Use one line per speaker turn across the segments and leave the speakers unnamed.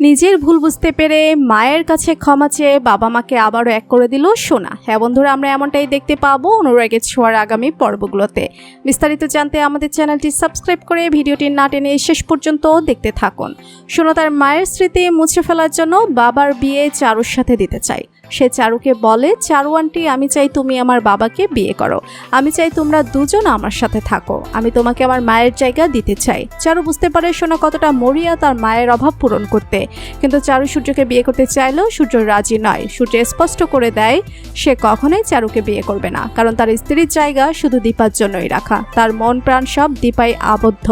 নিজের ভুল বুঝতে পেরে মায়ের কাছে ক্ষমা চেয়ে বাবা মাকে আবারও এক করে দিল সোনা। হ্যাঁ বন্ধুরা, আমরা এমনটাই দেখতে পাবো অনুরাগের ছোঁয়ার আগামী পর্বগুলোতে। বিস্তারিত জানতে আমাদের চ্যানেলটি সাবস্ক্রাইব করে ভিডিওটি না টেনে শেষ পর্যন্ত দেখতে থাকুন। সোনা তার মায়ের স্মৃতি মুছে ফেলার জন্য বাবার বিয়ে চারুর সাথে দিতে চায়। সে চারুকে বলে, চারু আন্টি, আমি চাই তুমি আমার বাবাকে বিয়ে করো। আমি চাই তোমরা দুজন আমার সাথে থাকো। আমি তোমাকে আমার মায়ের জায়গা দিতে চাই। চারু বুঝতে পারে সোনা কতটা মরিয়া তার মায়ের অভাব পূরণ করতে, কিন্তু চারু সূর্যকে বিয়ে করতে চাইলেও সূর্য রাজি নয়। সূর্য স্পষ্ট করে দেয় সে কখনোই চারুকে বিয়ে করবে না, কারণ তার স্ত্রীর জায়গা শুধু দীপার জন্যই রাখা। তার মন প্রাণ সব দীপায় আবদ্ধ,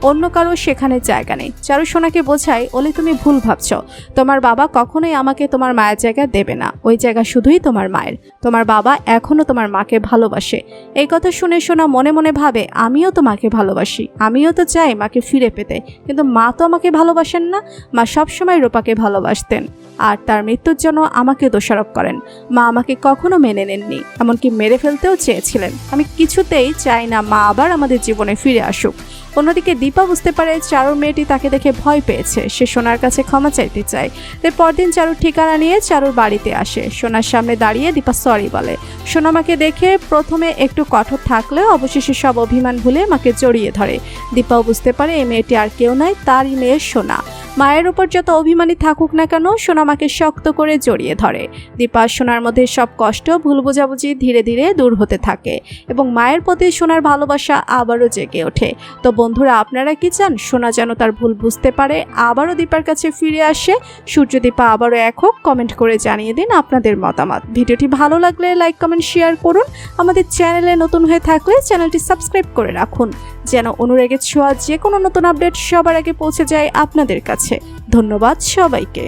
অন্য কারো সেখানে জায়গা নেই। চারু সোনাকে বোঝায়, ওলি তুমি ভুল ভাবছ। তোমার বাবা কখনোই আমাকে তোমার মায়ের জায়গা দেবে না। ওই জায়গা শুধুই তোমার মায়ের। তোমার বাবা এখনো তোমার মাকে ভালোবাসে। এই কথা শুনে সোনা মনে মনে ভাবে, আমিও তো মাকে ভালোবাসি, আমিও তো চাই মাকে ফিরে পেতে, কিন্তু মা তো আমাকে ভালোবাসেন না। মা সবসময় রূপাকে ভালোবাসতেন, আর তার মৃত্যুর জন্য আমাকে দোষারোপ করেন। মা আমাকে কখনো মেনে নেননি, এমনকি মেরে ফেলতেও চেয়েছিলেন। আমি কিছুতেই চাই না মা আবার আমাদের জীবনে ফিরে আসুক। অন্যদিকে দীপা বুঝতে পারে চারুর মেয়েটি তাকে দেখে ভয় পেয়েছে। সে সোনার কাছে ক্ষমা চাইতে চায়। তাই পরদিন চারুর ঠিকানা নিয়ে চারুর বাড়িতে আসে। সোনার সামনে দাঁড়িয়ে দীপা সরি বলে। সোনা মাকে দেখে প্রথমে একটু কঠোর থাকলেও অবশেষে সব অভিমান ভুলে মাকে জড়িয়ে ধরে। দীপাও বুঝতে পারে এই মেয়েটি আর কেউ নয়, তারই মেয়ে সোনা। মায়ের উপর যত অভিমানী থাকুক না কেন, সোনা মাকে শক্ত করে জড়িয়ে ধরে। দীপা সোনার মধ্যে সব কষ্ট, ভুল বোঝাবুঝি ধীরে ধীরে দূর হতে থাকে এবং মায়ের প্রতি সোনার ভালোবাসা আবারও জেগে ওঠে। তো বন্ধুরা, আপনারা কি চান সোনা যেন তার ভুল বুঝতে পারে, আবারও দীপার কাছে ফিরে আসে, সূর্য দীপা আবারও এক হোক? কমেন্ট করে জানিয়ে দিন আপনাদের মতামত। ভিডিওটি ভালো লাগলে লাইক কমেন্ট শেয়ার করুন। আমাদের চ্যানেলে নতুন হয়ে থাকলে চ্যানেলটি সাবস্ক্রাইব করে রাখুন, যেন অনুরাগের ছোঁয়া যে কোনো নতুন আপডেট সবার আগে পৌঁছে যায় আপনাদের কাছে। ধন্যবাদ সবাইকে।